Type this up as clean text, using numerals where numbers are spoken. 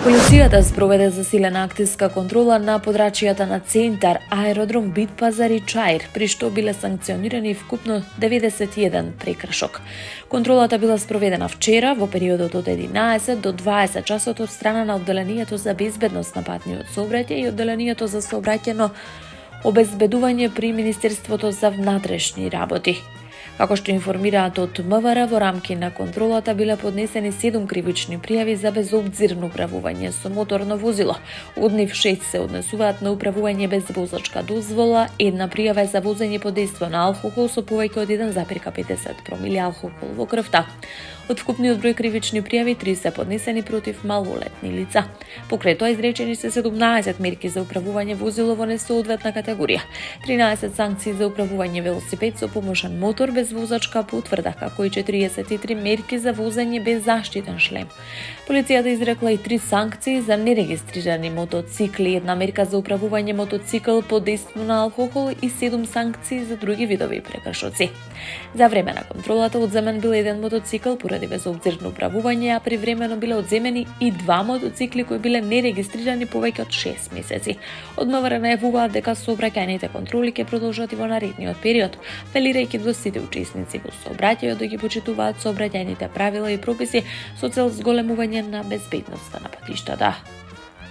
Полицијата спроведе засилена активска контрола на подрачјата на Центар, Аеродром, Битпазар и Чаир, при што биле санкционирани вкупно 91 прекршок. Контролата била спроведена вчера во периодот од 11 до 20 часот од страна на одделението за безбедност на патниот сообраќај и одделението за сообраќајно обезбедување при Министерството за внатрешни работи. Како што информираат од МВР, во рамки на контролата биле поднесени 7 кривични пријави за безобзирно управување со моторно возило. Од нив 6 се однесуваат на управување без возачка дозвола, една пријава е за возење под дејство на алкохол со повеќе од 1,50 промили алкохол во крвта. Од вкупниот број кривични пријави, 3 се поднесени против малолетни лица. Покрај тоа изречени се 17 мерки за управување возило во несоодветна категорија, 13 санкции за управување велосипед со помошен мотор без возачка потврда, како и 43 мерки за возење без заштитен шлем. Полицијата изрекла и 3 санкции за нерегистрирани мотоцикли, една мерка за управување мотоцикл под дејство на алкохол и 7 санкции за други видови прекршоци. За време на контролата одземен бил еден мотоцикл поради безобзирно управување, а привремено биле одземени и 2 мотоцикли кои биле нерегистрирани повеќе од 6 месеци. Од МВР најавуваат дека сообраќајните контроли ќе продолжат и во наредниот период, апелирајќи до сите учесници во сообраќајот да ги почитуваат сообраќајните правила и прописи со цел зголемување на безбедноста на патиштата.